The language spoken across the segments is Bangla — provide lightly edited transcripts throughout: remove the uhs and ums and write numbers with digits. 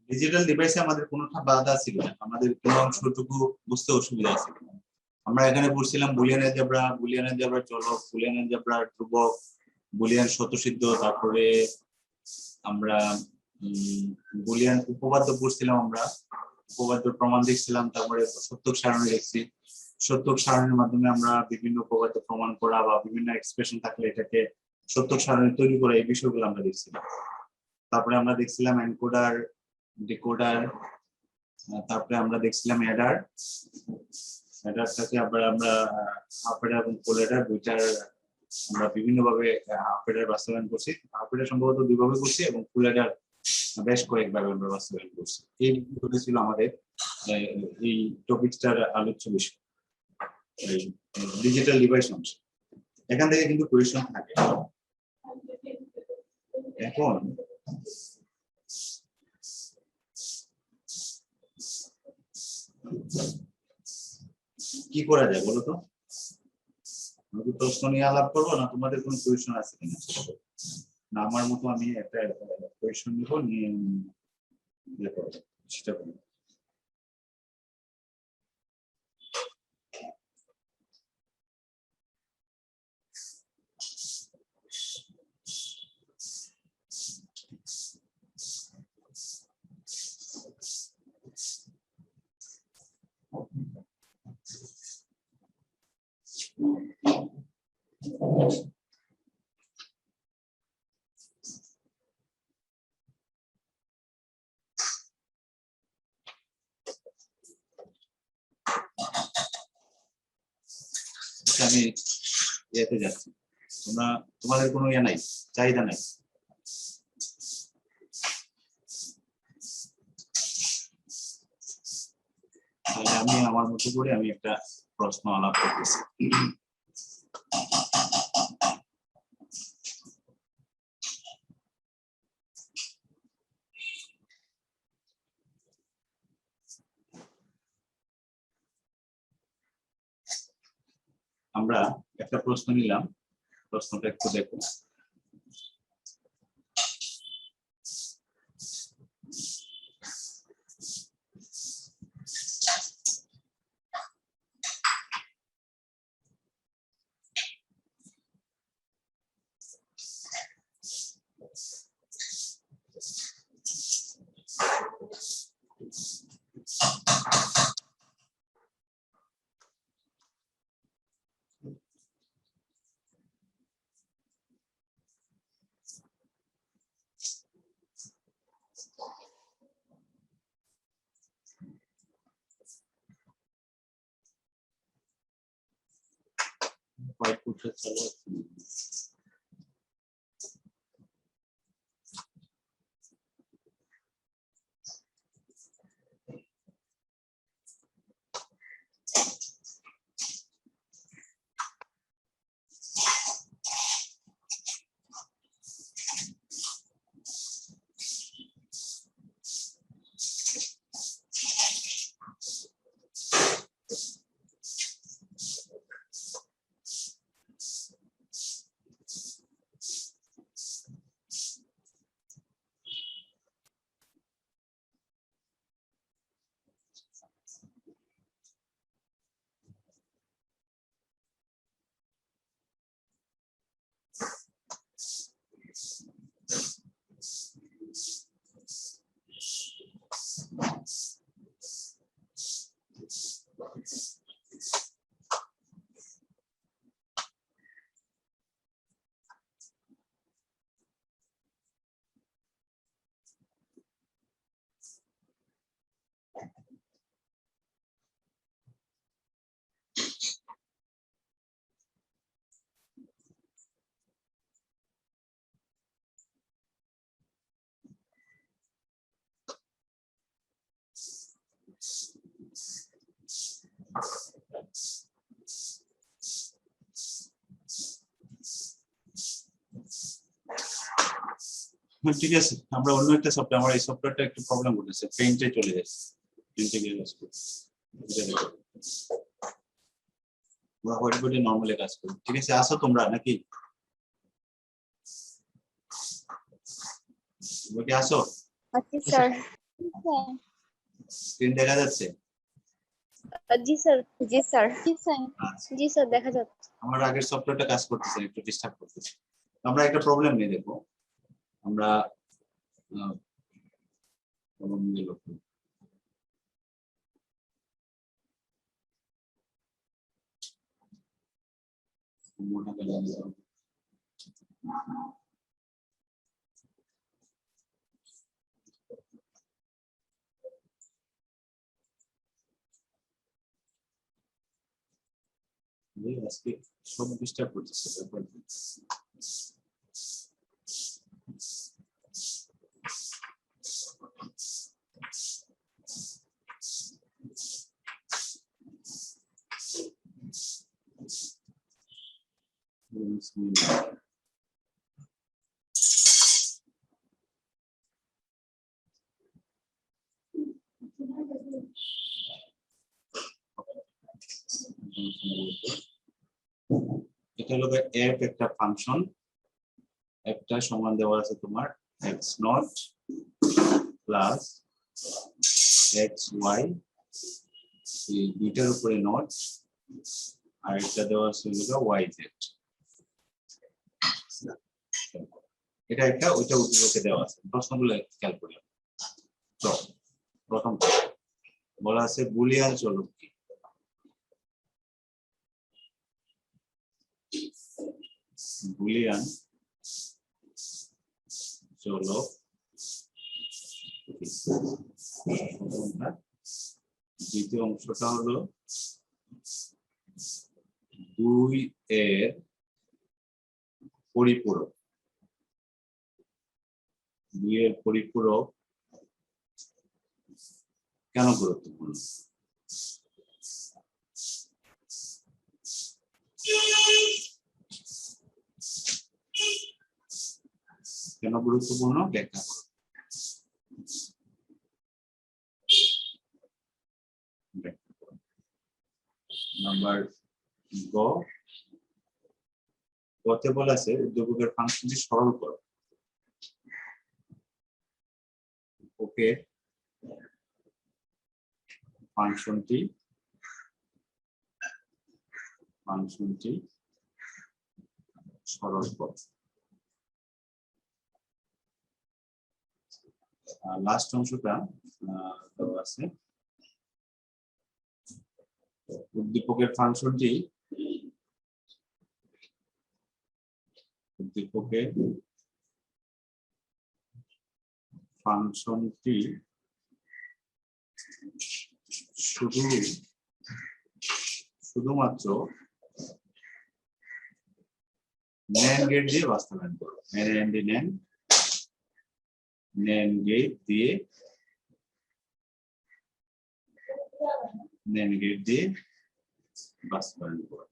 ডিজিটাল ডিভাইসে আমাদের কোনোটা বাধা ছিল না, আমাদের কোনো অংশটুকু বুঝতে অসুবিধা আছে। আমরা এখানে পড়ছিলাম বুলিয়ান অ্যালজেব্রা চলক, বুলিয়ান অ্যালজেব্রা ধ্রুবক, বুলিয়ান স্বতঃসিদ্ধ, তারপরে আমরা বুলিয়ান উপপাদ্য পড়ছিলাম, আমরা উপপাদ্য প্রমাণ দেখছিলাম, তারপরে সত্যক সারণী দেখছি। সত্যক সারণীর মাধ্যমে আমরা বিভিন্ন উপপাদ্য প্রমাণ করা বা বিভিন্ন এক্সপ্রেশন থাকলে এটাকে সত্যক সারণী তৈরি করা, এই বিষয়গুলো আমরা দেখছিলাম। তারপরে আমরা দেখছিলাম এনকোডার, ডিকোডার, তারপরে আমরা দেখছিলাম অ্যাডারটাকে আমরা হাফ অ্যাডার এবং ফুল অ্যাডার দুইটার আমরা বিভিন্ন ভাবে হাফ অ্যাডার বাস্তবায়ন করছি। হাফ অ্যাডার সম্ভবত দুইভাবে করছি এবং ফুল অ্যাডার বেশ কয়েকভাবে আমরা বাস্তবায়ন করছি। এই ছিল আমাদের এই টপিকটার আলোচ্য বিষয়, ডিজিটাল ডিভাইস অংশ। এখান থেকে কিন্তু কোয়েশ্চন থাকে। এখন কি করা যায় বলো তো? আমি প্রশ্ন নিয়ে আলাপ করবো না, তোমাদের কোনো কোয়েশ্চন আছে কিনা না আমার মতো আমি একটা কোয়েশ্চন নিব, নিয়ে সেটা করবো। আমি ইয়েতে যাচ্ছি, তোমাদের কোনো ইয়ে নাই, চাহিদা নাই? তাহলে আমি আমার মতো করে আমি একটা প্রশ্ন আলাপ করতেছি। আমরা একটা প্রশ্ন নিলাম, প্রশ্নটা একটু দেখুন। ঠিক আছে, আমরা অন্য একটা সফটওয়্যার, আমার এই সফটওয়্যারটা একটু প্রবলেম করতেছে, পেইন্টে চলে যাচ্ছে, পেইন্টে গিয়ে কাজ করি, আমরা হোয়াইট বোর্ডে নরমালি কাজ করি। ঠিক আছে, আসো তোমরা নাকি আসো? আচ্ছা স্যার। স্ক্রিন দেখা যাচ্ছে? জি স্যার। জি স্যার। আচ্ছা, জি স্যার দেখা যাচ্ছে। আমার আগের সফটওয়্যারটা কাজ করতেছে না, একটু ডিস্টার্ব করতেছে। আমরা একটা প্রবলেম নিয়ে দেখবো। আমরা প্রবলেম নিয়ে লক্ষ্য মোটা কালার নিয়ে যাবো। আজকে সব ডিস্টার্ব করতেছে ব্যাপার। এটা হলো f একটা ফাংশন, একটা সমান দেওয়া আছে তোমার x নট প্লাস xy, এই দুইটার উপরে নট, আর একটা দেওয়া আছে হলো yz। এটা একটা, ওইটা উদ্দীপকে দেওয়া আছে। প্রশ্নগুলো খেয়াল করি। তো প্রথম বলা আছে বুলিয়ান চলক কি? বুলিয়ান চলক দ্বিতীয় অংশটা হলো 2 এর পরিপূরক। 2 এর পরিপূরক কেন গুরুত্বপূর্ণ? কেন গুরুত্বপূর্ণ ব্যাখ্যা করো। নাম্বার গতে বলা আছে উদ্দীপকের ফাংশনটি সরল করো। ওকে, ফাংশনটি সরল করো। লাস্ট অংশটা দেওয়া আছে উদ্দীপকের ফাংশনটি শুধুমাত্র NAND গেট দিয়ে বাস্তবায়ন করো। NAND গেট দিয়ে বাস্তবায়ন করো।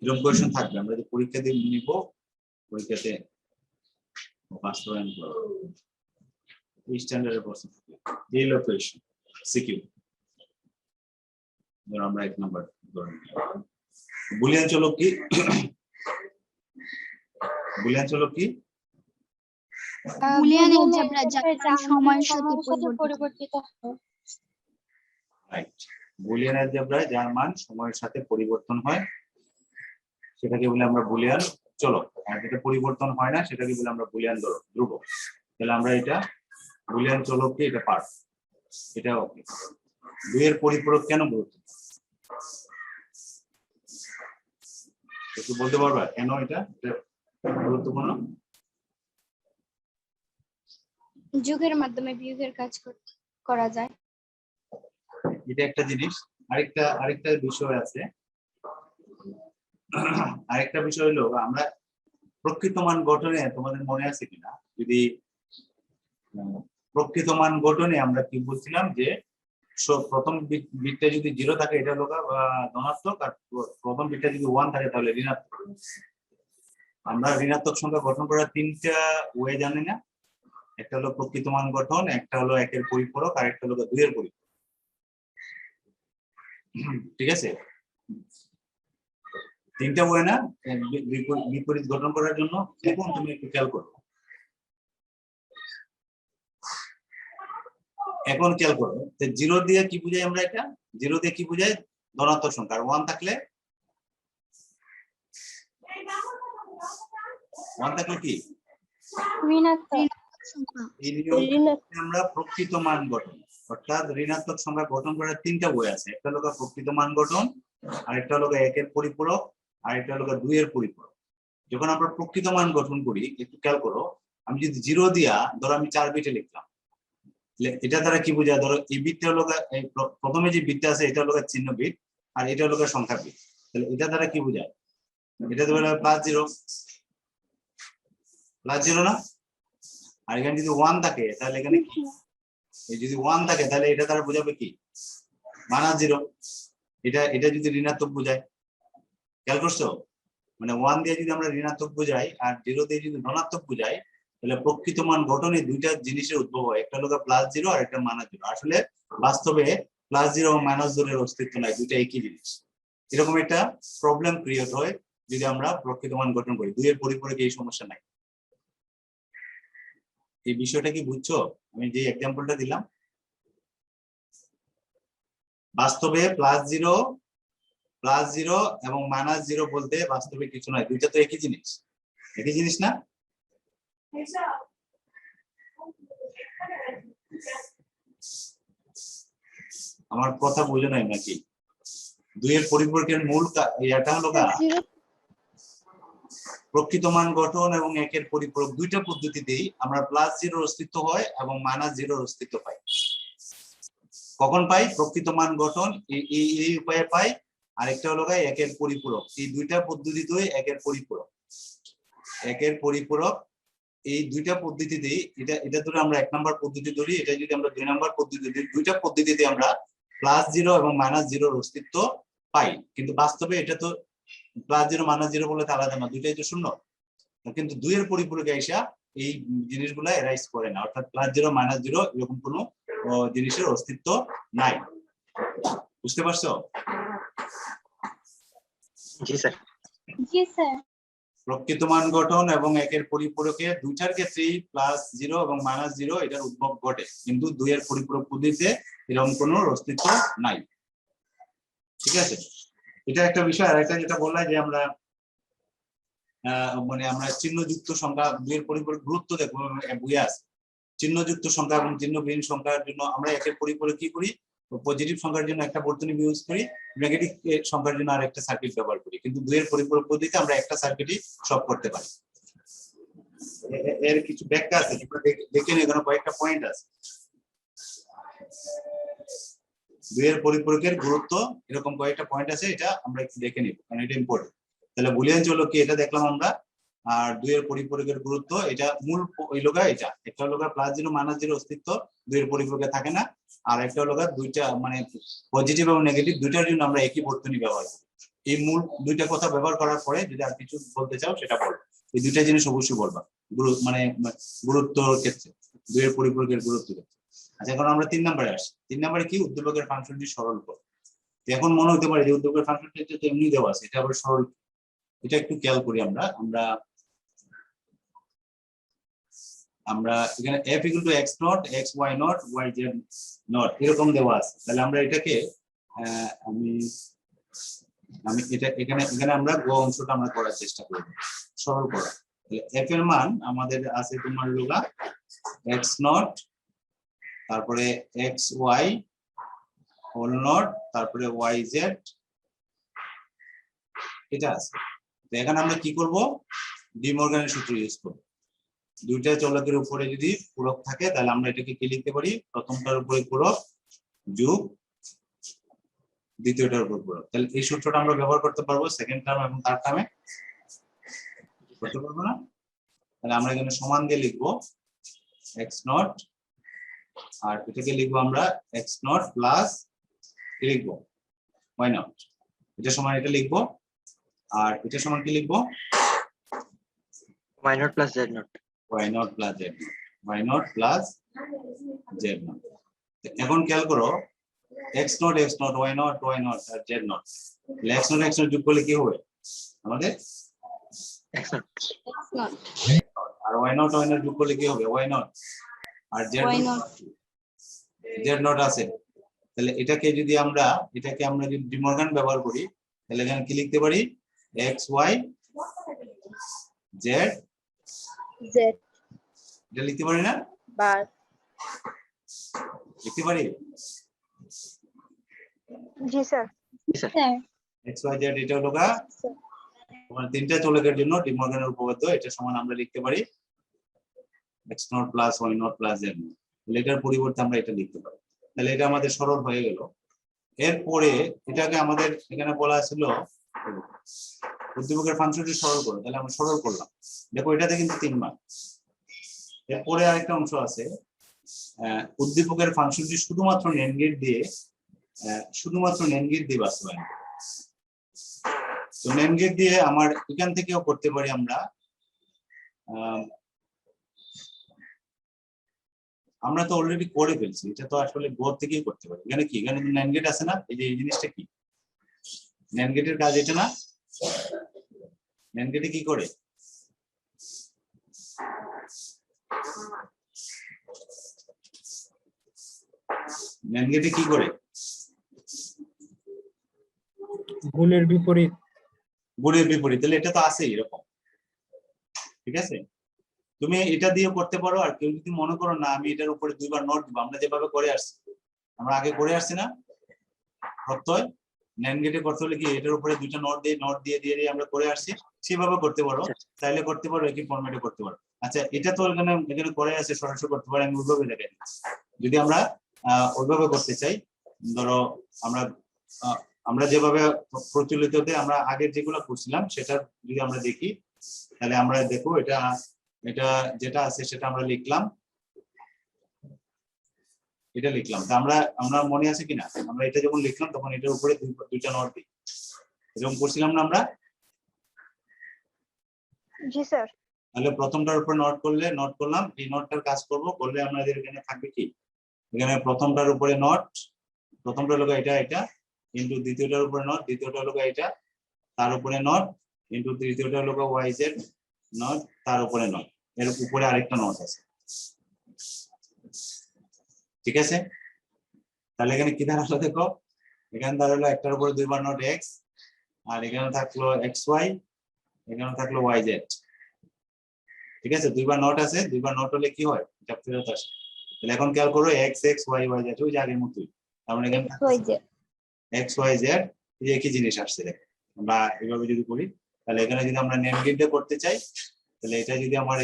এরকম কোয়েশ্চেন থাকবে, আমরা যে পরীক্ষা দিয়ে নিব, পরীক্ষাতে বাস্তবায়ন করো। স্ট্যান্ডার্ডের প্রশ্ন থাকবে। এই লোকেশন সিকিউ ধর আমরা 1 নাম্বার ধরে নিলাম। বুলিয়ান চলক কি? বুলিয়ান চলক কি? বুলিয়ান অলজেব্রা যার সময়ের সাথে পরিবর্তিত হয়। রাইট, বুলিয়ান অলজেব্রায় যার মান সময়ের সাথে পরিবর্তন হয় সেটাকে বলে আমরা বুলিয়ান চলক, আর যেটা পরিবর্তন হয় না সেটাকে বলে আমরা বুলিয়ান ধ্রুবক। তাহলে আমরা এটা বুলিয়ান চলককে এটা পার্ট, এটা ওকে। 2 এর পরিপূরক কেন গুরুত্বপূর্ণ একটু বলতে পারবা কেন এটা গুরুত্বপূর্ণ? যোগের মাধ্যমে বিয়োগের কাজ করা যায়। এটা একটা জিনিস। আরেকটা বিষয় আছে। আরেকটা বিষয় হলো আমরা প্রকৃত মান গঠনে, তোমাদের মনে আছে কিনা, যদি প্রকৃত মান গঠনে আমরা কি বলছিলাম যে প্রথম বিটটা যদি 0 থাকে এটা হলো ধনাত্মক, আর প্রথম বিটটা যদি 1 থাকে তাহলে ঋণাত্মক। আমরা ঋণাত্মক সংখ্যা গঠন করার 3টা ওয়ে জানি না। একটা হলো প্রকৃত মান গঠন, একটা হলো 1 এর পরিপূরক, আর একটা হলো 2 এর পরিপূরক। ঠিক আছে, 3টা ওয়ে না বিপরীত গঠন করার জন্য। এখন তুমি একটু খেয়াল করো, এখন খেয়াল করো যে 0 দিয়ে কি বুঝাই আমরা, এটা 0 দিয়ে কি বুঝাই, ধনাত্মক সংখ্যা। আর 1 থাকলে, 1 থাকলে কি ঋণাত্মক সংখ্যা। এই নিয়মে আমরা প্রকৃত মান গঠন, অর্থাৎ ঋণাত্মক সংখ্যা গঠন করার 3টা বই আছে। একটা হলো প্রকৃত মান গঠন, আরেকটা হলো 1 এর পরিপূরক, আরেকটা হলো 2 এর পরিপূরক। যখন আমরা প্রকৃত মান গঠন করি, একটু খেয়াল করো, আমি যদি 0 দিয়া ধরো আমি 4 বিটে লিখলাম, এটা দ্বারা কি বোঝায়, ধরো এই বিটটা হলো প্রথমে যে বিটটা আছে এটা হলো চিহ্ন বিট, আর এটা হলো সংখ্যা বিট। তাহলে এটা দ্বারা কি বোঝায়, এটা ধরো +0 না। আর এখানে যদি 1 থাকে তাহলে এখানে কি, এই যদি 1 থাকে তাহলে এটা দ্বারা বোঝাবে কি, -0। এটা যদি ঋণাত্মক বোঝায়, খেয়াল করছো, মানে 1 দিয়ে যদি আমরা ঋণাত্মক বোঝাই আর 0 দিয়ে যদি ধনাত্মক বোঝাই, তাহলে প্রকৃত মান গঠনে দুইটা জিনিসের উদ্ভব হয়, একটা হলো +0 আর একটা -0। আসলে বাস্তবে +0 এবং -0 এর অস্তিত্ব নাই, দুইটা একই জিনিস। এরকম একটা প্রবলেম ক্রিয়েট হয় যদি আমরা প্রকৃত মান গঠন করি। 2 এর পরিপূরকে এই সমস্যা নাই। এই বিষয়টা কি বুঝছো? আমি যে এক্সাম্পলটা দিলাম, বাস্তবে +0 এবং -0 বলতে বাস্তবে কিছু নয়, দুইটা তো একই জিনিস, একই জিনিস না? আমার কথা বুঝো নাই নাকি? 2 এর পরিপূরকের মূল এটা হলো প্রকৃত মান গঠন এবং 1 এর পরিপূরক, দুইটা পদ্ধতিতেই আমরা +0 অস্তিত্ব হয় এবং -0 অস্তিত্ব পাই। কখন পাই? প্রকৃত মান গঠন এই উপায়ে পাই, আরেকটা হলো 1 এর পরিপূরক। এই দুইটা পদ্ধতিতেই 1 এর পরিপূরক, 1 এর পরিপূরক এই দুইটা পদ্ধতিতেই, এটা ধরে আমরা 1 নম্বর পদ্ধতি ধরি, এটা যদি আমরা 2 নম্বর পদ্ধতি ধরি, দুইটা পদ্ধতিতে আমরা +0 এবং -0 অস্তিত্ব পাই। কিন্তু বাস্তবে এটা তো +0 -0 বলে আলাদা না, দুইটাই তো শূন্য। কিন্তু 2 এর পরিপূরকে আইসা এই জিনিসগুলা এরাইজ করে না, অর্থাৎ +0 -0 এরকম কোনো জিনিসের অস্তিত্ব নাই। বুঝতে পারছো? জি স্যার। জি স্যার। প্রকৃত মান গঠন এবং 1 এর পরিপূরকে দুইটার ক্ষেত্রেই +0 এবং -0 এটার উদ্ভব ঘটে, কিন্তু 2 এর পরিপূরক পদ্ধতিতে এরকম কোনো অস্তিত্ব নাই। ঠিক আছে, এটা একটা বিষয়। আর একটা যেটা বললাম যে আমরা মানে আমরা চিহ্নযুক্ত সংখ্যা 2 এর পরিপূরক গুরুত্ব দেখবো বইয়ে আছে। চিহ্নযুক্ত সংখ্যা এবং চিহ্নবিহীন সংখ্যার জন্য আমরা 1 এর পরিপূরক কি করি, পজিটিভ সংখ্যার জন্য একটা বর্তনী ইউজ করি, নেগেটিভ সংখ্যার জন্য আরেকটা সার্কিট ব্যবহার করি। কিন্তু 2 এর পরিপূরক পদ্ধতিতে আমরা একটা সার্কিটই সলভ করতে পারি। এর কিছু ব্যাখ্যা আছে, তোমরা দেখে নিও, এখানে কয়েকটা পয়েন্ট আছে। 2 এর পরিপূরকের গুরুত্ব এরকম কয়েকটা পয়েন্ট আছে, এটা আমরা একটু দেখে নিব কারণ এটা ইম্পর্টেন্ট। তাহলে বুলিয়ান চলো কি, এটা দেখলাম আমরা। আর 2 এর পরিপূরকের গুরুত্ব, এটা মূল ওই লোগা, এটা একটা লোগা +0 -0 অস্তিত্ব 2 এর পরিপূরকে থাকে না। আর একটা লোগা দুইটা মানে পজিটিভ এবং নেগেটিভ দুইটার জন্য আমরা একই বর্তনী ব্যবহার করি। এই মূল দুইটা কথা ব্যবহার করার পরে যদি আর কিছু বলতে চাও সেটা বলো, এই দুইটা জিনিস অবশ্যই বলবা মানে গুরুত্বর ক্ষেত্রে, 2 এর পরিপূরকের গুরুত্ব ক্ষেত্রে। আচ্ছা, এখন আমরা 3 নম্বরে আসি। 3 নম্বরে কি, উদ্দীপকের ফাংশনটি সরল করো। এখন মনে হতে পারে যে উদ্দীপকের ফাংশনটি তো এমনি দেওয়া আছে, এটা আবার সরল, এটা একটু খেয়াল করি। আমরা এখানে f = x0 xy0 yz0 এরকম দেওয়া আছে। তাহলে আমরা এটাকে আমি এটা এখানে আমরা গ অংশটা আমরা করার চেষ্টা করব, সরল করা। তাহলে f এর মান আমাদের আছে তোমার লোগা x0, তারপরে xy হোল নট, তারপরে yz, এটা আছে। তো এখানে আমরা কি করব, ডি মর্গানের সূত্র ইউজ করব। দুইটা চলকের উপরে যদি পূরক থাকে তাহলে আমরা এটাকে কি লিখতে পারি, প্রথমটার উপরে পূরক যোগ দ্বিতীয়টার উপর পূরক। তাহলে এই সূত্রটা আমরা ব্যবহার করতে পারবো সেকেন্ড টার্ম এবং থার্ড টার্মে, করতে পারবো না? তাহলে আমরা এখানে সমান দিয়ে লিখবো x0, আর এটাকে লিখবো আমরা x0 প্লাস কি লিখবো y0, এটা সমান এটা লিখবো, আর এটা সমান কি লিখবো y0 plus z0, y0 plus z0, y0 plus z0। এখন খেয়াল করো x0 x0 y0 y0 আর z0, x0 x0 যোগ করলে কি হবে আমাদের x0, আর y0 y0 যোগ করলে কি হবে y0 আর z0, জেড নট আছে, তাহলে এটাকে আমরা যদি ডিমর্গান ব্যবহার করি, তাহলে এখানে কি লিখতে পারি, এক্স ওয়াই জেড, জেড এটা লিখতে পারি না, বার লিখতে পারি জি স্যার জি sir. Sir x y z, এটা হলো গা তোমার তিনটা চলকের জন্য ডিমর্গানের উপপাদ্য, এটা সমান আমরা লিখতে পারি x not plus y not plus z not, তাহলে এটার পরিবর্তে আমরা এটা লিখতে পারি, তাহলে এটা আমাদের সরল হয়ে গেল। এরপরে এটাকে আমাদের এখানে বলা ছিল উদ্দীপকের ফাংশনটি সরল করো, তাহলে আমরা সরল করলাম, দেখো এটাতে কিন্তু 3 মান। এরপরে আরেকটা অংশ আছে, উদ্দীপকের ফাংশনটি শুধুমাত্র NAND গেট দিয়ে বাস্তবায়ন। তো NAND গেট দিয়ে আমার এখান থেকেও করতে পারি আমরা তো অলরেডি করে ফেলছি, এটা তো আসলে বোর্ড থেকেই করতে পারি। এখানে কি, এখানে NAND গেট আছে না, এই যে এই জিনিসটা কি, NAND গেটের কাজ এটা না, NAND গেটে কি করে, NAND গেটে কি করে, গুণের বিপরীত। গুণের বিপরীত, তাহলে এটা তো আছে এরকম, ঠিক আছে। তুমি এটা দিয়ে করতে পারো, আর কেউ যদি মনে করো না আমি এটার উপরে 2 বার নোট দিব, আমরা যেভাবে করে আসছি, আমরা আগে করে আসছি না প্রত্যয়, NAND গেটে করতে হলে কি এটার উপরে 2টা নোট দিয়ে আমরা করে আসছি, সেভাবে করতে পারো, চাইলে করতে পারো, একই ফরম্যাটে করতে পারো। আচ্ছা, এটা তো এখানে করে আছে, সরাসরি করতে পারি, আমি ওইভাবে দেখাই দিচ্ছি। যদি আমরা ওইভাবে করতে চাই, ধরো আমরা যেভাবে প্রচলিততে আমরা আগের যেগুলো করছিলাম সেটা যদি আমরা দেখি, তাহলে আমরা দেখো এটা যেটা আছে সেটা আমরা লিখলাম, তা আমরা মনে আছে কিনা, আমরা এটা যখন লিখলাম তখন এটার উপরে 2টা নোট দিই, এরকম করছিলাম না আমরা, জি স্যার তাহলে প্রথমটার উপরে নোট করলাম, এই নোটটার কাজ করলে আমাদের এখানে থাকবে কি, এখানে প্রথমটার উপরে নোট, প্রথমটা হলো এটা কিন্তু দ্বিতীয়টার উপরে নোট, দ্বিতীয়টা হলো এটা, তার উপরে নোট, কিন্তু তৃতীয়টা হলো ওয়াই জেড নোট, তার উপরে নোট, এর উপরে আরেকটা নোট আছে, ঠিক আছে। তাহলে এখানে কি দাঁড়ালো দেখো, এখানে দাঁড়ালো একটার উপরে 2 বার নোট এক্স, আর এখানে থাকলো এক্স ওয়াই, এখানে থাকলো ওয়াই জেড, ঠিক আছে। 2 বার নোট আছে, 2 বার নোট হলে কি হয়, এটা ফেরত আসে। তাহলে এখন খেয়াল করো x x y y z, ওই যে আগের মতোই, তার মানে এখানে এক্স ওয়াই জেড এই একই জিনিস আসছে, দেখো আমরা এভাবে যদি করি, তাহলে এখানে যদি আমরা NAND গেট দিয়ে করতে চাই, তাহলে এটা যদি আমরা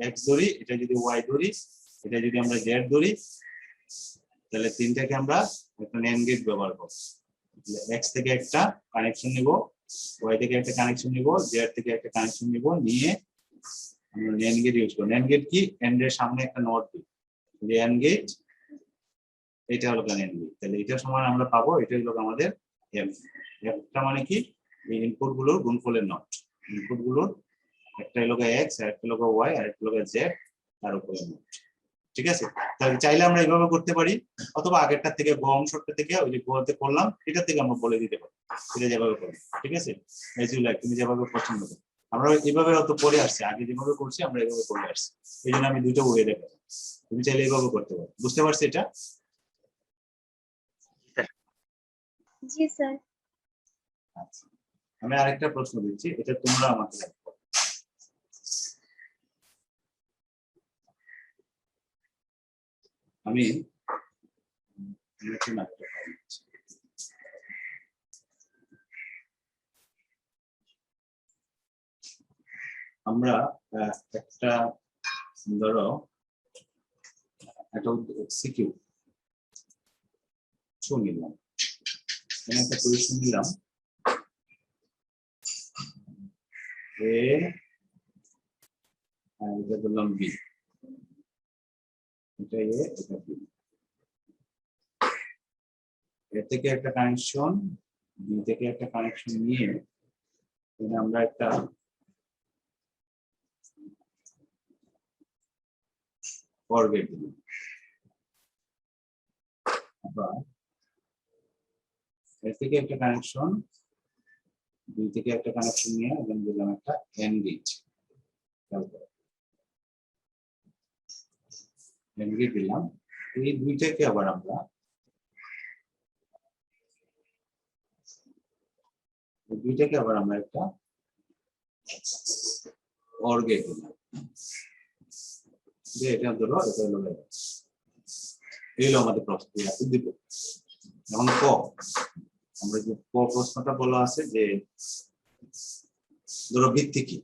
এক্স ধরি, এটা যদি ওয়াই ধরি, এটা যদি আমরা জেড ধরি, তাহলে তিনটাকে আমরা একটা NAND গেট ব্যবহার করব। এক্স থেকে একটা কানেকশন নিব, ওয়াই থেকে একটা কানেকশন নিব, জেড থেকে একটা কানেকশন নিব, নিয়ে আমরা NAND গেট ইউজ করব। NAND গেট কি, এন্ড এর সামনে একটা নট দিই, যে NAND গেট, এটা হলো NAND গেট, তাহলে এটা সমান আমরা পাবো, এটা হলো আমাদের এফ। এফটা মানে কি, এই ইনপুট গুলোর গুণফলের নট, ইনপুট গুলোর একটা হলো এক্স, আর একটা হলো ওয়াই, আর একটা হলো জেড, তার উপরে নট, ঠিক আছে। তাহলে চাইলে আমরা এইভাবে করতে পারি, অথবা আগেরটা থেকে গ অংশটা থেকে ওই যে গতে করলাম এটা থেকে আমরা বলে দিতে পারি, এটা যেভাবে করি, ঠিক আছে। এজ ইউ লাইক, তুমি যেভাবে পছন্দ করো, আমরা এইভাবে অত করে আসছি, আগে যেভাবে করছি আমরা এইভাবে করে আসছি, এই জন্য আমি দুটো ওয়ে দেখাবো, তুমি চাইলে এইভাবে করতে পারো, বুঝতে পারছি এটা। জি স্যার আচ্ছা, আমি আরেকটা প্রশ্ন দিচ্ছি, এটা তোমরা আমাকে লিখো। আমি আমরা একটা ধরো একটা সিকিউ নিলাম, একটা পজিশন নিলাম এ, আর এটা বললাম বি, এটা এ এটা বি, এর থেকে একটা কানেকশন, বি থেকে একটা কানেকশন নিয়ে আমরা একটা OR গেট দিলাম, আবার এর থেকে একটা কানেকশন, বি থেকে একটা কানেকশন নিয়ে এখানে দিলাম একটা AND গেট, AND গেট দিলাম, এই দুইটাকে আবার আমরা একটা অর্গে দিলাম, যে এটা ধরো এটা হলো ভেক্টর। এই হলো আমাদের প্রক্রিয়া উদ্দীপক। এখন ক, আমরা যে ক প্রশ্নটা বলা আছে যে ধরো ভিত্তি কি,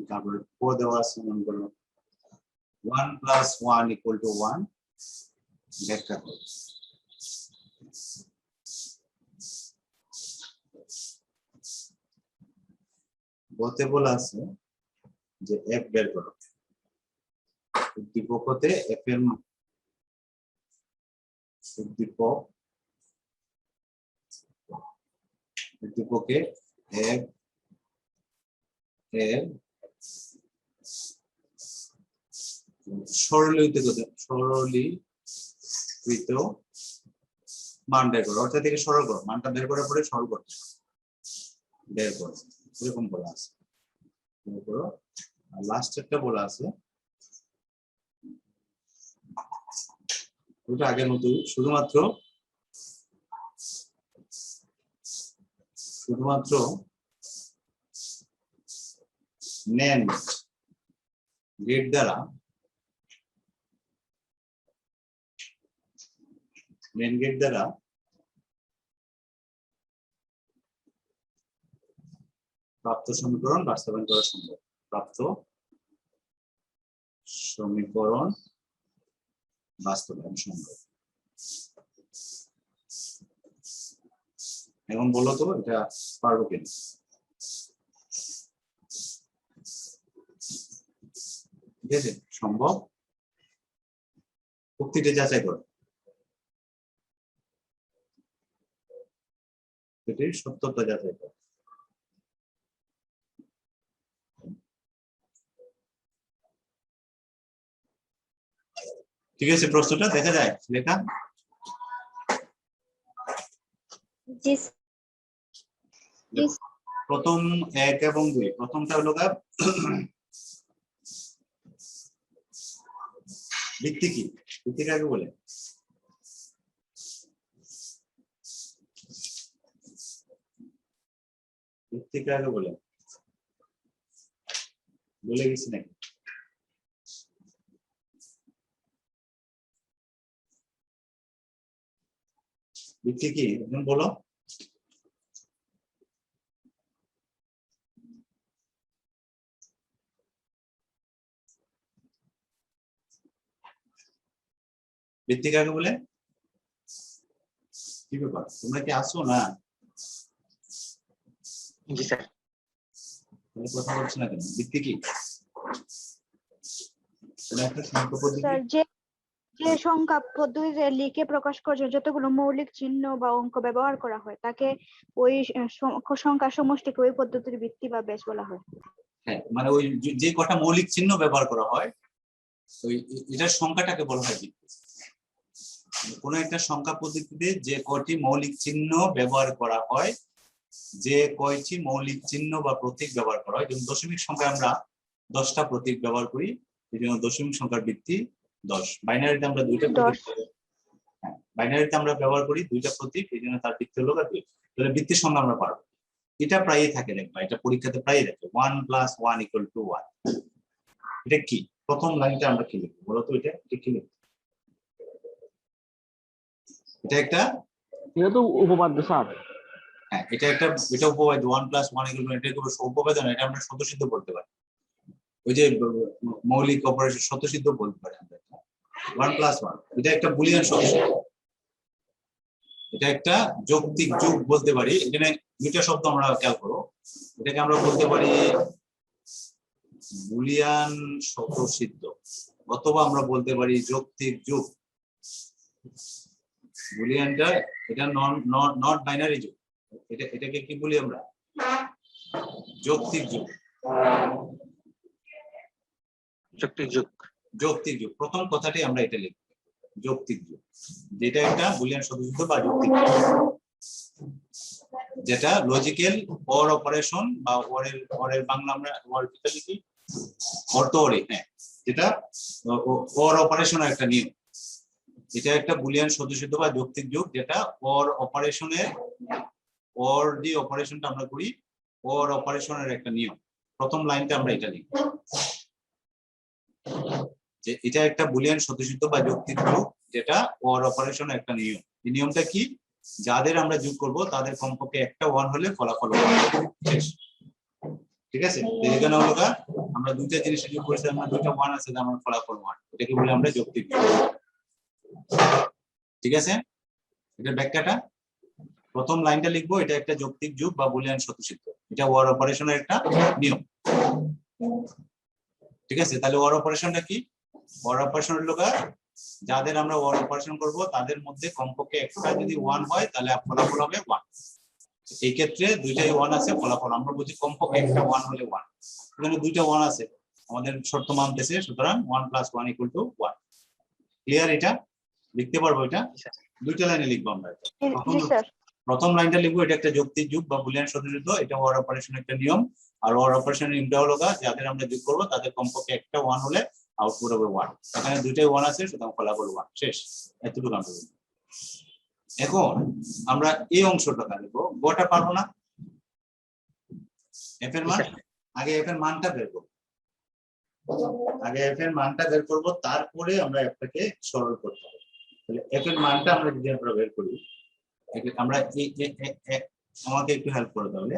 তারপরে ক দেওয়া আছে মনে করো 1 + 1 = 1 ব্যাখ্যা করো। বলতে বলা আছে যে f বের করো, উদ্দীপক হতে f এর উদ্দীপকে f এর সরলীকৃত মান বের করো, অর্থাৎ থেকে সরল করো, মানটা বের করার পরে সরল করো, বের করো, এরকম বলা আছে। বের করো। আর লাস্ট একটা বলা আছে ওটা আগের মতো, শুধুমাত্র নেন গেট দ্বারা প্রাপ্ত সমীকরণ বাস্তবায়ন করা সম্ভব। প্রাপ্ত সমীকরণ বাস্তবায়ন সম্ভব। এখন বলো তো এটা পারবো কিনা? ঠিক আছে, সম্ভব। উক্তিটা যাচাই করো, এটির সত্যতা যাচাই করো। ঠিক আছে, প্রশ্নটা দেখা যায় লেখা? জি প্রথম 1 এবং 2, প্রথমটা হলো ভিত্তি কি? ভিত্তি কাকে বলে? ভিত্তি কাকে বলে? বলে গেছি নাকি? ভিত্তি কি একদম বলো। ভিত্তি কাকে বলে? কি ব্যাপার, তোমরা কি আসো না? জি স্যার। কথা বলছো না কেন? ভিত্তি কি? একটা সংখ্যা পদ্ধতি, স্যার যে সংখ্যা পদ্ধতিতে লিখে প্রকাশ করার জন্য যতগুলো মৌলিক চিহ্ন বা অঙ্ক ব্যবহার করা হয় তাকে ওই সংখ্যা সমষ্টিকে ওই পদ্ধতির ভিত্তি বা বেস বলা হয়। হ্যাঁ, মানে ওই যে কটা মৌলিক চিহ্ন ব্যবহার করা হয় ওই এটার সংখ্যাটাকে বলা হয় ভিত্তি। কোন একটা সংখ্যা পদ্ধতিতে যে কয়টি মৌলিক চিহ্ন ব্যবহার করা হয়, যে কয়টি মৌলিক চিহ্ন বা প্রতীক ব্যবহার করা হয়, যেমন দশমিক সংখ্যায় আমরা 10টা প্রতীক ব্যবহার করি, এই জন্য দশমিক সংখ্যার ভিত্তি 10। বাইনারিতে আমরা 2টা প্রতীক, হ্যাঁ বাইনারিতে আমরা ব্যবহার করি 2টা প্রতীক, এই জন্য তার ভিত্তি হলো 2। তাহলে ভিত্তির সংখ্যা আমরা পারবো। এটা প্রায়ই থাকে, দেখবা এটা পরীক্ষাতে প্রায়ই থাকে 1 + 1 = 1। এটা কি? প্রথম লাইনটা আমরা কি লিখবো বলো তো? এটা কি লিখবো? এটা একটা, এটা তো উপপাদ্য স্যার। হ্যাঁ এটা উপপাদ্য। 1 + 1 = এটা কি উপপাদ্য না? এটা আমরা স্বতঃসিদ্ধ বলতে পারি, ওই যে মৌলিক অপারেশন স্বতঃসিদ্ধ বলতে পারি আমরা। 1 + 1 এটা একটা বুলিয়ান স্বতঃসিদ্ধ, এটা একটা যৌক্তিক যুগ বলতে পারি। এখানে 2টা শব্দ আমরা খেয়াল করো, এটাকে আমরা বলতে পারি বুলিয়ান স্বতঃসিদ্ধ, অথবা আমরা বলতে পারি যৌক্তিক যুগ। বুলিয়ানটা এটা নট বাইনারি যুগ, এটাকে কি বলি আমরা? যৌক্তিক যুগ। যৌক্তিক যুগ প্রথম কথাটি আমরা এটা লিখব, যৌক্তিক যুগ, যেটা একটা বুলিয়ান স্বতঃসিদ্ধ বা যৌক্তিক যুগ। যেটা লজিক্যাল অর অপারেশন বা অরের বাংলা আমরা অর্বিটা লিখি অর্থ অরে, হ্যাঁ, যেটা অর অপারেশনের একটা নিয়ম। এটা একটা বুলিয়ান সদস্যিত বা যৌক্তিক যোগ, যেটা অর অপারেশনের অর যে অপারেশনটা আমরা করি অর অপারেশনের একটা নিয়ম। প্রথম লাইনটা আমরা এটা লিখি যে এটা একটা বুলিয়ান সদস্যিত বা যৌক্তিক যোগ, যেটা অর অপারেশনের একটা নিয়ম। এই নিয়মটা কি? যাদের আমরা যোগ করব তাদের কমপক্ষে একটা 1 হলে ফলাফল 1। শেষ। ঠিক আছে, এখানে হলো আমরা দুইটা জিনিস যোগ করেছি, আমরা দুইটা 1 আছে, আমার ফলাফল 1। এটাকে বলি আমরা যৌক্তিক যোগ। ঠিক আছে, এটার ব্যাখ্যাটা প্রথম লাইনটা লিখবো, এটা একটা যৌক্তিক যোগ বা বুলিয়ান সদস্যিত, এটা ওয়ার অপারেশনের একটা নিয়ম। ঠিক আছে, তাহলে ওয়ার অপারেশনটা কি? ওয়ার অপারেশনের লোক যাদের আমরা ওয়ার অপারেশন করব তাদের মধ্যে কমপক্ষে একটা যদি 1 হয় তাহলে ফলাফল হবে 1। এই ক্ষেত্রে দুইটাই 1 আছে, ফলাফল আমরা বুঝি কমপক্ষে একটা 1 হলে 1। এখানে দুইটা 1 আছে, আমাদের শর্ত মানতেছে, সুতরাং 1 + 1 = 1। ক্লিয়ার? এটা লিখতে পারবো, এটা দুইটা লাইনে লিখবো আমরা। জি স্যার। প্রথম লাইনটা লিখবো, এটা একটা যৌক্তিক যোগ বা বুলিয়ান সদস্যিত, এটা ওয়ার অপারেশনের একটা নিয়ম। আর ওয়ার অপারেশনের নিয়মটা হলো যাদের আমরা যোগ করবো তাদের কমপক্ষে একটা 1 হলে আউটপুট হবে 1। এখানে দুইটাই 1 আছে, সুতরাং ফলাফল 1। শেষ, এতটুকু আমরা লিখব। এখন আমরা এই অংশটা লিখবো, গোটা পারবো না। এফ এর মান আগে, এফ এর মানটা বের করবো, আগে এফ এর মানটা বের করবো, তারপরে আমরা এফটাকে সরল করতে হবে। তাহলে এফ এর মানটা আমরা যদি আমরা বের করি, আমরা আমাকে একটু হেল্প করে তাহলে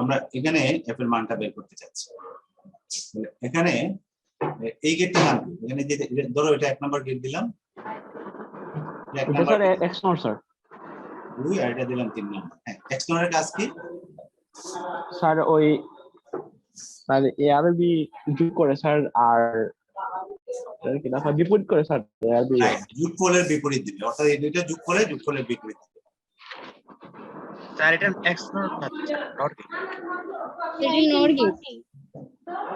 আমরা এখানে এফ এর মানটা বের করতে চাচ্ছি। এখানে এই গেটটা নাম কি? এখানে যে ধরো এটা 1 নম্বর গেট দিলাম, এটা স্যার এক্স নট স্যার। 2 আর এটা দিলাম 3 নম্বর। হ্যাঁ, এক্স নটের কাজ কি? স্যার ওই মানে এ আর বি যোগ করে স্যার, আর কি না স্যার বিপরীত করে স্যার, এ আর বি যোগফলের বিপরীত দিবে, অর্থাৎ এই দুইটা যোগফলের বিপরীত দিবে। স্যার এটা এক্স নট নট এটা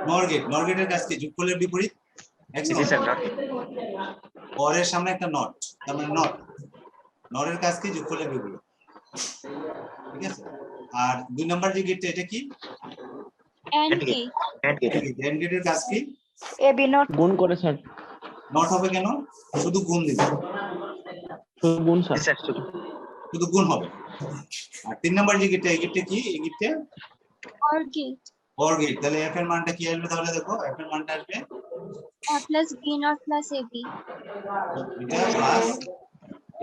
নর গেট। নর গেটের কাজ কি? যোগফলের বিপরীত এক্স জি নট। স্যার নট অরের সামনে একটা নট, তার মানে নট। নরের কাজ কি? যোগফলের বিপরীত। ঠিক আছে, আর 2 নম্বর যে গেটটা, এটা কি? এন্ড কি? এন্ড গেট এন্ড গেটের কাজ কি? এ বি নট গুণ করে স্যার, নট হবে কেন? শুধু গুণ দিবে, শুধু গুণ জি স্যার। স্যার শুধু গুণ হবে। আর 3 নম্বর যে গেটটা, এই গেটটা কি? এই গেটটা অর গেট। Or gate. তাহলে এফ এর মানটা কি আসবে? তাহলে দেখো, এফ এর মানটা আসবে a plus B not plus A B. এটা প্লাস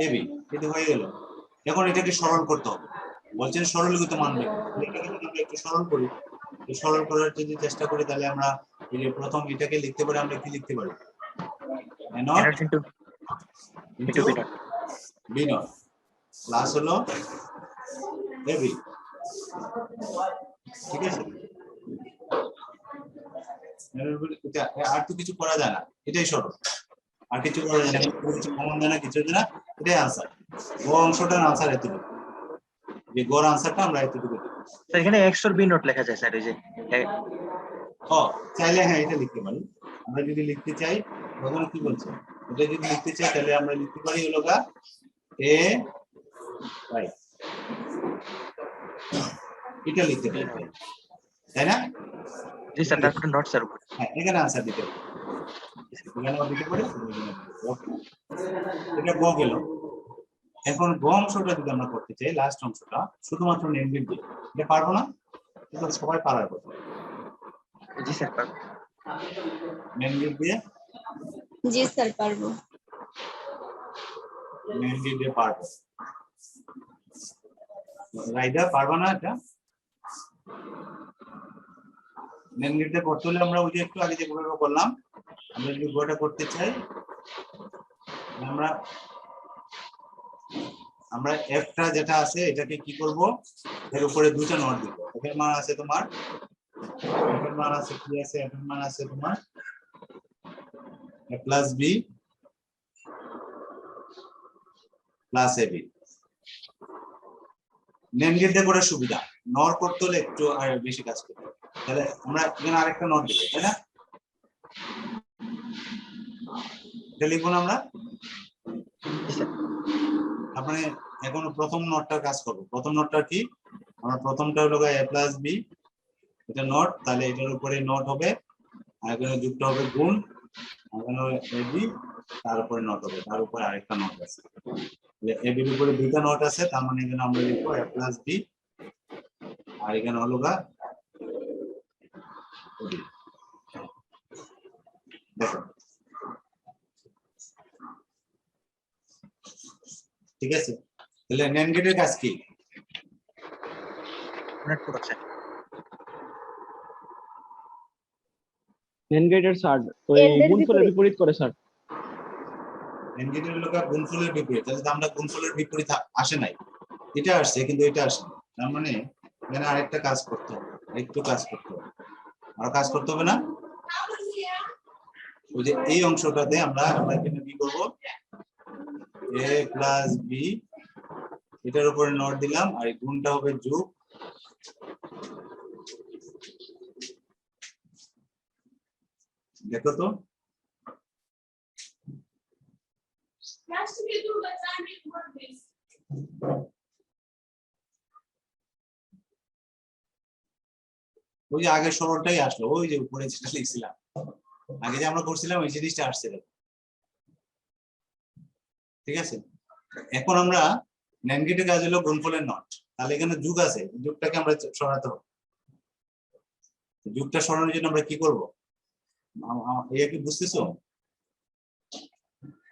এবি। এটা হয়ে গেল। এখন এটাকে সরল করতে হবে, বলছেন সরলীকৃত মান বের করতে। এটাকে যদি আমরা একটু সরল করি, এই সরল করার যদি চেষ্টা করি, তাহলে আমরা এই যে প্রথম এটাকে লিখতে পারি, আমরা কি লিখতে পারি? A not and into into B not plus হলো এবি। ঠিক আছে, আর তো কিছু করা যায় না, এটাই সরল, আর কিছু করা যায় না, কিছু কমন যায় না, কিছু যায় না, এটাই আনসার। ও অংশটার আনসার এতটুকু, যে গড় আনসারটা আমরা এতটুকু দেব। স্যার এখানে এক্স অর বি নট লেখা যায় স্যার, এই যে ও চাইলে হ্যাঁ এটা লিখতে পারি। আমরা যদি লিখতে চাই, তখন কি বলছে, এটা যদি লিখতে চাই তাহলে আমরা লিখতে পারি হলো এ রাইট, এটা লিখতে পারি, তাই না? জি স্যার তারপরে নট স্যার উপরে। হ্যাঁ, এখানে আনসার দিতে পারি, এখানে আমরা দিতে পারি। এটা গ গেল। এখন গ অংশটা যদি আমরা করতে চাই, লাস্ট অংশটা শুধুমাত্র নেম গেট দিয়ে, এটা পারবো না, কিন্তু সবাই পারার কথা। জি স্যার পারবো। নেম গেট দিয়ে, জি স্যার পারবো। নেম গেট দিয়ে পারবো। রাইডা পারবা না এটা? নেম গেট দিয়ে করতে হলে আমরা ওই যে একটু আগে যেভাবে করলাম, আমরা যদি গোটা করতে চাই, আমরা এফটা যেটা আছে এটাকে কি করব, এর উপরে দুটো নট দিব। এর মান আছে তোমার, এর মান আছে কি আছে, এর মান আছে তোমার a plus B plus AB. NAND gate দিয়ে করার সুবিধা, নর করতে হলে একটু আর বেশি কাজ করতে হবে। তাহলে আমরা এখানে আরেকটা নট দেব, তাই না? এটা লিখবো না আমরা, মানে এখন প্রথম নোটটার কাজ করব। প্রথম নোটটা কি? আমরা প্রথমটা হলো a প্লাস বি, এটা নট, তাহলে এটার উপরে নট হবে, আর এখানে যুক্ত হবে গুণ, এখানে এবি, তার উপরে নট হবে, তার উপরে আরেকটা নট আছে। এবি এর উপরে দুইটা নট আছে, তার মানে এখানে আমরা লিখবো a প্লাস বি, আর এখানে হলো এবি। দেখো ঠিক আছে, তাহলে NAND গেটের কাজ কি? Net production. NAND গেটের স্যার ওই এর গুণফলের বিপরীত। বিপরীত করে স্যার। NAND গেটের হলো গুণফলের বিপরীত, তাহলে তো আমরা গুণফলের বিপরীত আসে নাই, এটা আসছে কিন্তু এটা আসে না। তার মানে এখানে আরেকটা কাজ করতে হবে, একটু কাজ করতে হবে, আর কাজ করতে হবে না? ওই যে এই অংশটাতে আমরা এখানে কি করব, a প্লাস বি, এটার উপরে নট দিলাম, আর এই গুণটা হবে যোগ, দেখো তো ওই যে আগের সরলটাই আসলো, ওই যে উপরে যেটা লিখছিলাম আগে যে আমরা করছিলাম ওই জিনিসটা আসছে। ঠিক আছে, এখন আমরা NAND গেটের কাজ হলো গুণফলের নট, তাহলে এখানে যোগ আছে, যোগটাকে আমরা সরাতে হবে। যোগটা সরানোর জন্য আমরা কি করব? এটা কি বুঝতেছো?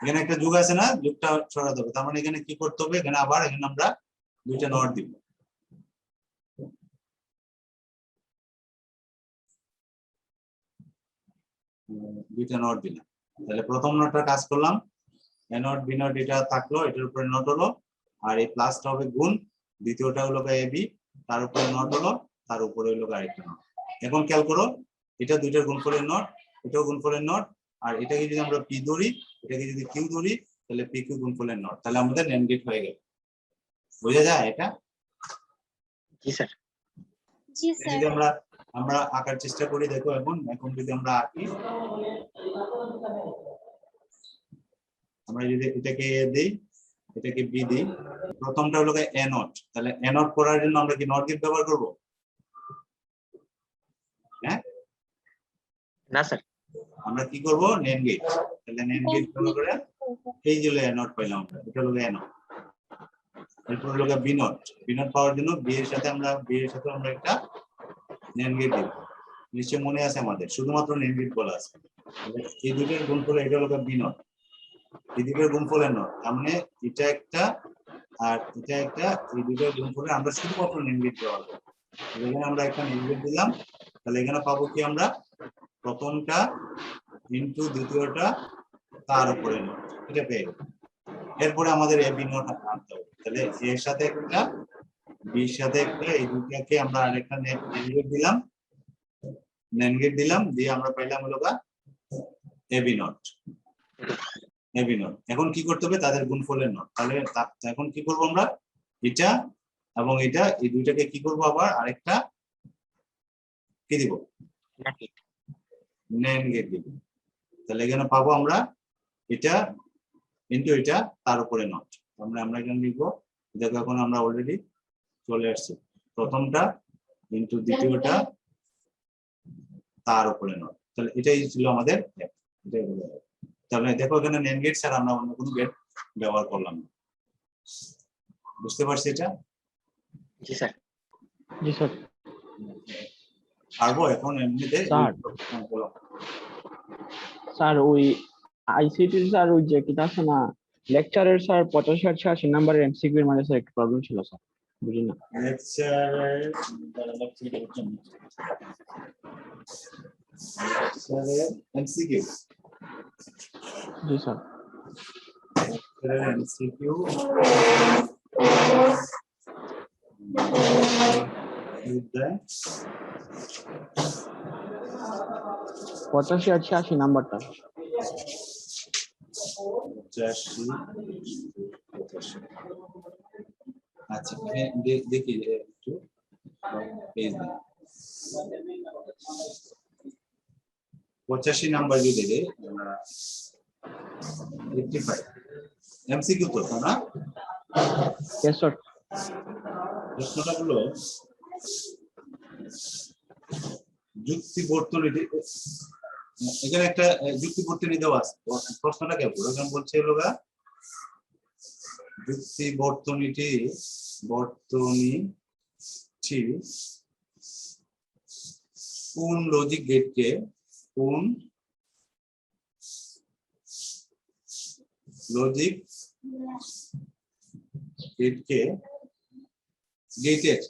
এখানে একটা যোগ আছে না, যোগটা সরাতে হবে, তার মানে এখানে কি করতে হবে, এখানে আবার এখানে আমরা দুইটা নট দিব। দুইটা নট দিলাম, তাহলে প্রথম নটটা কাজ করলাম, এ নট বি নট এটা থাকলো, এটার উপরে নট হলো, আর এই প্লাসটা হবে গুণ, দ্বিতীয়টা হলো এবি, তার উপরে নট হলো, তার উপরে হলো আরেকটা নট। এখন খেয়াল করো, এটা দুইটার গুণফলের নট, এটাও গুণফলের নট, আর এটাকে যদি আমরা পি ধরি, এটাকে যদি কিউ ধরি, তাহলে পি কিউ গুণফলের নট, তাহলে আমাদের NAND গেট হয়ে গেল। বোঝা যায় এটা? জি স্যার। জি যদি স্যার। আমরা আঁকার চেষ্টা করি, দেখো এখন যদি আমরা আঁকি, আমরা যদি এটাকে এ দিই, এটাকে বি দিই, প্রথমটা হলো এ নট, তাহলে এ নট করার জন্য আমরা কি নট গেট ব্যবহার করব? হ্যাঁ, না স্যার। আমরা কি করব? NAND gate. তাহলে NAND গেট ব্যবহার করে এই যে এ নট পাইলাম আমরা, এটা হলো এ নট। এরপর হলো বি নট, বি নট পাওয়ার জন্য বি এর সাথে আমরা একটা NAND গেট দিব। নিশ্চয় মনে আছে আমাদের, শুধুমাত্র NAND গেট বলা আছে। এই দুটোর গুণফল এটা হলো বি নট, এদিকের গুণফলের নট, তার মানে এটা একটা আর এটা একটা, এই দুটোর গুণফলে আমরা শুধুমাত্র NAND গেট ব্যবহার করব। এখানে আমরা একটা NAND গেট দিলাম, তাহলে এখানে পাবো কি আমরা, প্রথমটা ইনটু দ্বিতীয়টা তার উপরে নট, এটা পেয়ে গেল। এরপরে আমাদের এ বি নট আনতে হবে, তাহলে এর সাথে একটা, বির সাথে একটা, এই দুটাকে আমরা আরেকটা NAND গেট দিলাম, NAND গেট দিলাম, দিয়ে আমরা পাইলাম হলো A B not. AB not, এখন কি করতে হবে, তাদের গুণফলের নট। তাহলে এখন কি করব আমরা, এটা এবং এটা, এই দুইটাকে কি করব, আবার আরেকটা কি দিব, NAND গেট দিব। তাহলে এখানে পাবো আমরা এটা ইনটু এটা, তার উপরে নট। আমরা এখানে লিখবো, দেখো এখন আমরা অলরেডি চলে আসছি, প্রথমটা ইনটু দ্বিতীয়টা তার উপরে নট। তাহলে এটাই ছিল আমাদের, এটাই হলো। তাহলে দেখো এখানে NAND গেট ছাড়া আমরা অন্য কোনো গেট ব্যবহার করলাম না। বুঝতে পারছি এটা? জি স্যার। জি স্যার। পারবো এখন এমনিতে? স্যার। বলো। স্যার ওই আইসিটি স্যার ওই যে কিটা আছে না লেকচারের স্যার 85-86 নাম্বারের এমসিকিউ এর মানে স্যার একটা প্রবলেম ছিল স্যার, বুঝি না। এমসিকিউ, জি স্যার। এমসিকিউ 85-86 নাম্বারটা। 85, 85। আচ্ছা দেখি একটু পেজ দিন। 85 নাম্বার যদি দেই, 85 এমসিকিউ তো না, Yes, sir. প্রশ্নটা হলো যুক্তি বর্তনীটি, এখানে একটা যুক্তি বর্তনী দেওয়া আছে। প্রশ্নটা কেমন এখানে বলছে হলো যুক্তি বর্তনীটি কোন লজিক গেটকে গেটের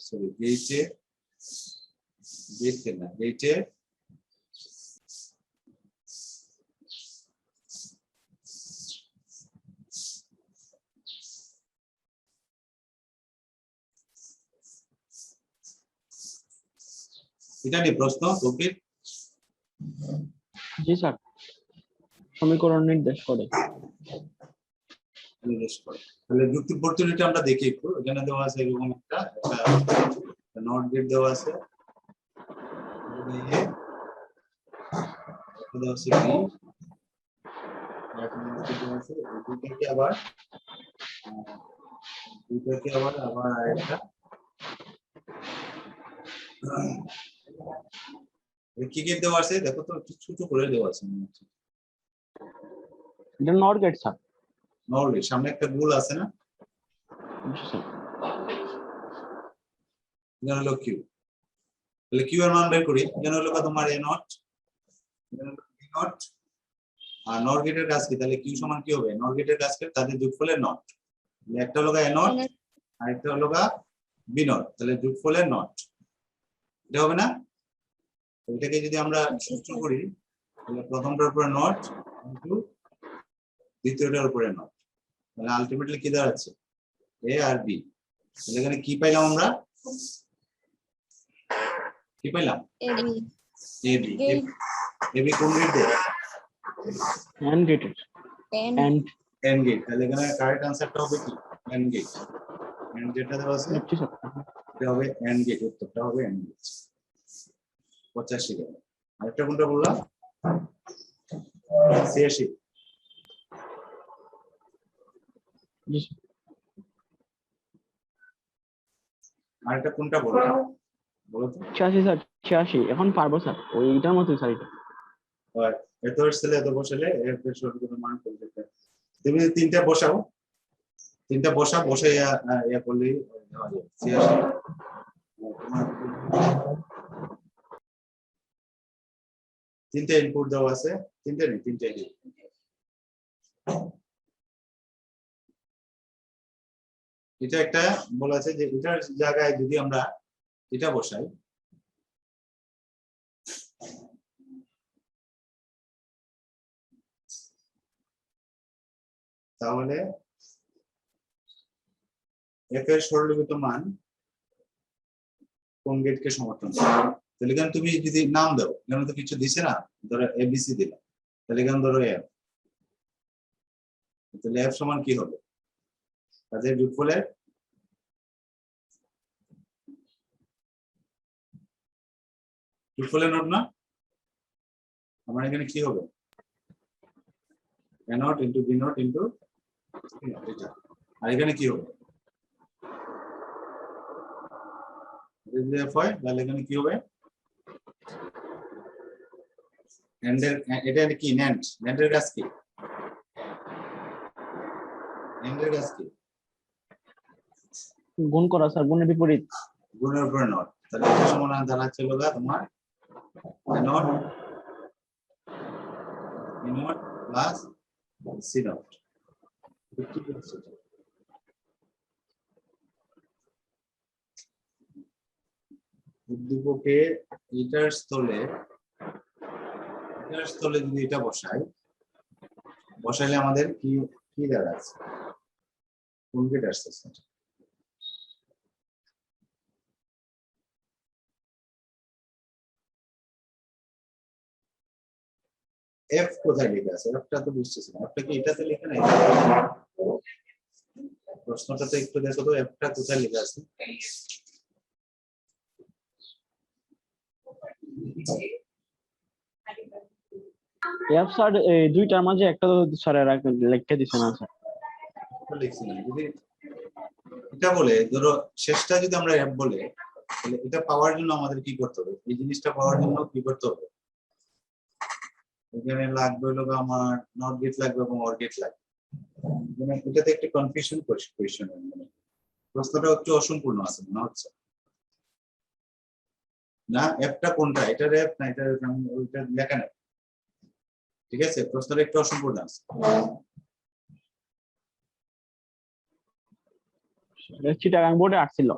এটা নিয়ে প্রশ্ন তৌকির। জি স্যার, সমীকরণ নির্দেশ করে। তাহলে যুক্তি বর্তনীটা আমরা দেখি একটু। এখানে দেওয়া আছে এরকম একটা নট গেট দেওয়া আছে, আবার একটা কি গেট দেওয়া আছে দেখো তো, একটু ছোট করে দেওয়া আছে মনে হচ্ছে। এটা নট গেট স্যার। নট, সামনে একটা গোল আছে না, এখানে হলো কিউ। তাহলে কিউ এর মান বের করি। এখানে হলো তোমার এ নট, আর নট গেটের কাজ কি? তাহলে কিউ সমান কি হবে? নট গেটের কাজ কি? তাদের যোগফলের নট। একটা হলো এ নট আর একটা হলো বি নট, তাহলে যোগফলের নট। এটা হবে না? এটাকে যদি আমরা সূত্র করি তাহলে প্রথমটার উপরে নট ইনটু দ্বিতীয়টার উপরে নট, তাহলে আলটিমেটলি কি দাঁড়াচ্ছে? এ আর বি। তাহলে এখানে কি পাইলাম আমরা? কি পাইলাম? AB AB. গেট এবি কোন gate? AND gate. N AND AND gate. তাহলে এখানে কারেক্ট আনসারটা হবে কি? And gate. এন্ড গেটটা দেওয়া আছে, জি স্যার। এটা হবে এন্ড গেট, উত্তরটা হবে এন্ড গেট। 85 গেল। আরেকটা কোনটা বললাম? 86। জি স্যার। আরেকটা কোনটা বললাম বলো তো? 86 স্যার, 86 এখন পারবো স্যার, ওইটার মতোই স্যার এটা। আর এত আসলে এত বসালে এর সঠিক মান করতে হবে। তুমি তিনটা বসাও, বসাই ইয়া করলেই দেওয়া যাবে। 86 তিনটা ইনপুট দেওয়া আছে, তিনটা নেই, তিনটা input। এটা একটা বলা আছে যে এটার জায়গায় যদি আমরা এটা বসাই, তাহলে এফ এর সরলীকৃত মান কোন গেটকে সমর্থন করে? তাহলে এখানে তুমি যদি নাম দাও, এখানে তো কিছু দিছে না, ধরো এবিসি দিলাম, তাহলে এখানে ধরো এফ, তাহলে এফ সমান কি হবে? তাদের যোগফলের নোট না, আমার এখানে কি হবে? A not into B not into এটা। আর এখানে কি হবে? যদি এফ হয় তাহলে এখানে কি হবে? এন্ডের, এটা কি ন্যান্ড? ন্যান্ডের কাজ কি? ন্যান্ডের কাজ কি? গুণ করা স্যার, গুণের বিপরীত। গুণের উপরে নট। তাহলে এটা সমান দাঁড়াচ্ছে হলো তোমার not B not plus C not. কি করছে? উদ্দীপকে এটার স্থলে যদি এটা বসাইলে আমাদের কি কি দাঁড়াচ্ছে? কোন গেট আসছে? এফ কোথায় লেখা আছে? এফটা তো বুঝতেছি না, এফটা কি এটাতে লেখা নাই? প্রশ্নটা তো একটু দেখো তো, এফটা কোথায় লেখা আছে? এফ স্যার এই দুইটার মাঝে একটা তো স্যার লিখে দিছে না স্যার। লিখছি না, যদি এটা বলে ধরো শেষটা যদি আমরা f বলে, তাহলে এটা পাওয়ার জন্য আমাদের কি করতে হবে? এই জিনিসটা পাওয়ার জন্য কি করতে হবে? এখানে লাগবে হলো আমার নট গেট লাগবে এবং অর গেট লাগবে। মানে এটাতে একটা কনফিউশন কোয়েশ্চেন, মানে প্রশ্নটা একটু অসম্পূর্ণ আছে মনে হচ্ছে না। এফটা কোনটা? এটা এফ না এটা ওইটা লেখা নেই, ঠিক আছে? প্রশ্নটা একটু অসম্পূর্ণ আছে। চিটাগাং বোর্ডে আসছিল।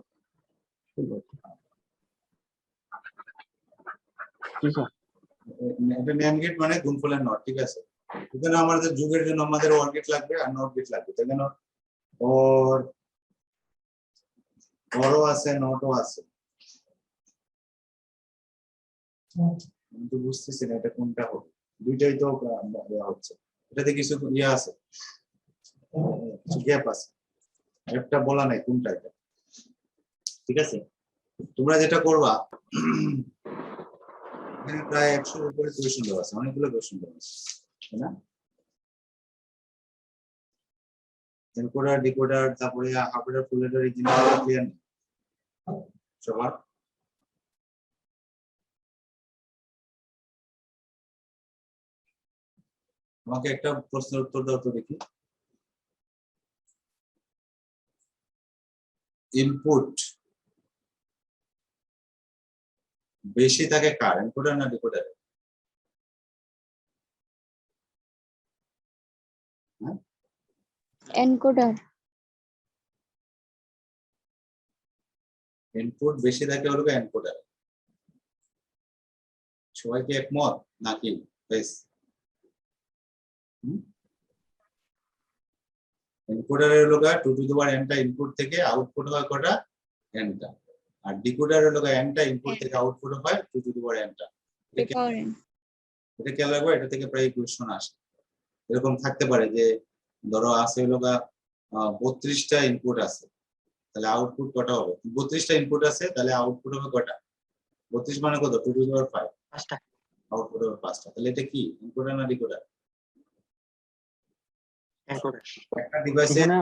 জি স্যার। এটা নেম গেট মানে গুণফলের নট, ঠিক আছে? এখানে আমাদের যুগের জন্য আমাদের অর গেট লাগবে আর নট গেট লাগবে। তাই কেন ওর অরও আছে নটও আছে, কিন্তু বুঝতেছি না এটা কোনটা হবে। দুইটাই তো দেওয়া হচ্ছে, এটাতে কিছু ইয়ে আছে, কিছু গ্যাপ আছে, একটা বলা নাই কোনটা এটা, ঠিক আছে? তোমরা যেটা করবা, এখানে প্রায় 100 এর উপরে কোয়েশ্চেন দেওয়া আছে, অনেকগুলো কোয়েশ্চেন দেওয়া আছে, তাই না? এনকোডার ডিকোডার তারপরে হাফ এডার ফুল এডার এই জিনিসগুলো ক্লিয়ার নেই সবার? আমাকে একটা প্রশ্নের উত্তর দাও তো দেখি। ইনপুট বেশি থাকে কার, এনকোডার না ডিকোডার? এনকোডার। ইনপুট বেশি থাকে হলো এনকোডার। সবাই কি একমত নাকি? বেশ, এনকোডারের লোক 2 টু দি পাওয়ার n টা ইনপুট থেকে আউটপুট হয় কটা? n টা। আর ডিকোডারের লোক n টা ইনপুট থেকে আউটপুট হয় 2 টু দি পাওয়ার n টা। এটা খেয়াল রাখবো, এটা থেকে প্রায় কোয়েশ্চন আসে। এরকম থাকতে পারে যে ধরো আছে লোক 32টা ইনপুট আছে, তাহলে আউটপুট কটা হবে? 32টা ইনপুট আছে তাহলে আউটপুট হবে কটা? 32 মানে কত? 2 টু দি পাওয়ার 5, 5টা। আউটপুট হবে 5টা। তাহলে এটা কি এনকোডার না ডিকোডার? এনকোডার। একটা ডিভাইসে এখানে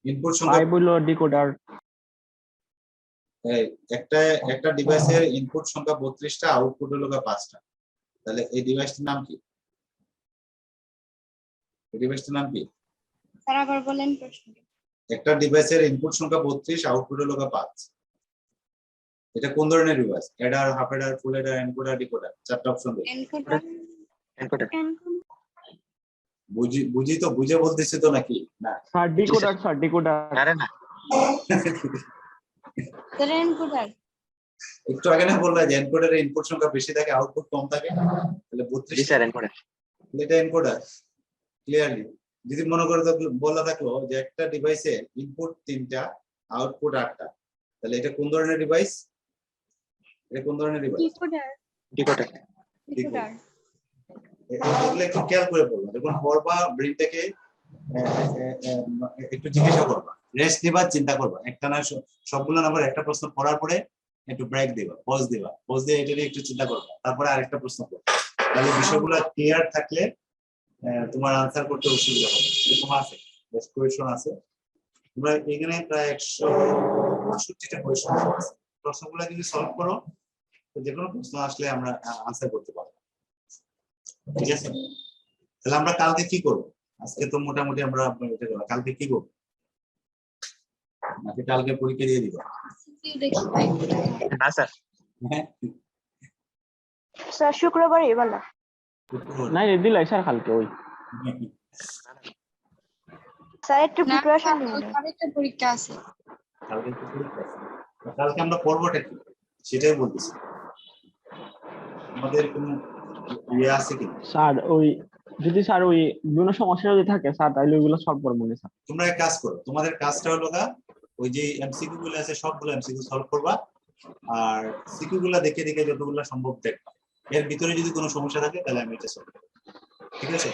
ইনপুট সংখ্যা 5 হলো ডিকোডার। একটা ডিভাইসের ইনপুট সংখ্যা 32টা, আউটপুট হলো 5টা। তাহলে এই ডিভাইসটার নাম কি? এই ডিভাইসটার নাম কি? স্যার আবার বলেন প্রশ্নটা। একটা ডিভাইসের ইনপুট সংখ্যা 32, আউটপুট হলো 5। এটা কোন ধরনের ডিভাইস? অ্যাডার, হাফ অ্যাডার, ফুল অ্যাডার, এনকোডার, ডিকোডার? চারটা অপশন দিই। এনকোডার। এনকোডার। বুঝি তো, বুঝে বলতেছি তো নাকি? না স্যার ডিকোডার, স্যার ডিকোডার। আরে না, স্যার এনকোডার। একটু আগে না বললা যে এনকোডারের ইনপুট সংখ্যা বেশি থাকে আউটপুট কম থাকে, তাহলে জি 32 স্যার এনকোডার। এটা এনকোডার ক্লিয়ারলি। যদি মনে করে বলা থাকলো যে একটা ডিভাইসের ইনপুট 3টা, আউটপুট 8টা, তাহলে এটা কোন ধরনের ডিভাইস? এটা কোন ধরনের ডিভাইস? ডিকোডার। ডিকোডার। ডিকোডার। এগুলো একটু খেয়াল করে বলবো, যখন পড়বা ব্রেনটাকে একটু জিজ্ঞাসা করবা, রেস্ট নিবা, চিন্তা করবা। একটা না সবগুলো নাম্বার একটা প্রশ্ন পড়ার পরে একটু ব্রেক দিবা, পজ দিবা, পজ দিয়ে এটা নিয়ে একটু চিন্তা করবা, তারপরে আরেকটা প্রশ্ন করবা। তাহলে বিষয়গুলো ক্লিয়ার থাকলে তোমার আনসার করতে অসুবিধা হবে। এরকম আছে, বেশ কোয়েশন আছে। তোমরা এখানে প্রায় 168টা কোয়েশন আছে। প্রশ্নগুলো যদি সলভ করো, তো যে কোনো প্রশ্ন আসলে আমরা আনসার করতে পারবো, ঠিক আছে? তাহলে আমরা কালকে কি করবো? আজকে তো মোটামুটি আমরা এটা করলাম, কালকে কি করবো? নাকি কালকে পরীক্ষা দিয়ে দিব? দেখি ভাই। না স্যার, হ্যাঁ, স্যার শুক্রবার এবেলা। নাই দিলাই স্যার কালকে ওই। স্যার একটু না, প্রিপারেশন নিয়ে কালকে আরেকটা পরীক্ষা আছে। কালকে তো পরীক্ষা আছে। কালকে আমরা পড়বোটা কি সেটাই বলতেছি। আমাদের কোনো ইয়ে আছে কি? স্যার ওই যদি স্যার ওই বিভিন্ন সমস্যা যদি থাকে স্যার তাহলে ওইগুলো সলভ করবো না স্যার। তোমরা এক কাজ করো, তোমাদের কাজটা হলো ওই যে এমসিকিউ গুলো আছে সবগুলো এমসিকিউ সলভ করবা, আর সিকিউ গুলা দেখে দেখে যতগুলো সম্ভব দেখবা। এর ভিতরে যদি কোনো সমস্যা থাকে তাহলে আমি এটা সলভ করব, ঠিক আছে?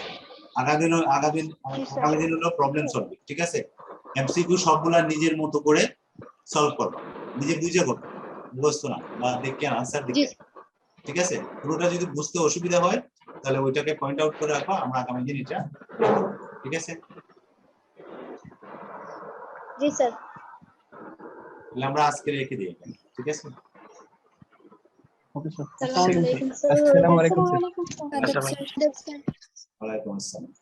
আগামী দিন হলো প্রবলেম সলভিং, ঠিক আছে? এমসিকিউ সবগুলা নিজের মতো করে সলভ করবা, নিজে বুঝে করবা, মুখস্থ না বা দেখে আনসার দেখে, ঠিক আছে? পুরোটা যদি বুঝতে অসুবিধা হয় তাহলে ওইটাকে পয়েন্ট আউট করে রাখবা, আমরা আগামী দিন এটা, ঠিক আছে? জি স্যার। তাহলে আমরা আজকে রেখে দিই এখানে, ঠিক আছে? ওকে স্যার আসসালামু আলাইকুম আসসালামু আলাইকুম স্যার। স্যার। ওয়ালাইকুম আসসালাম।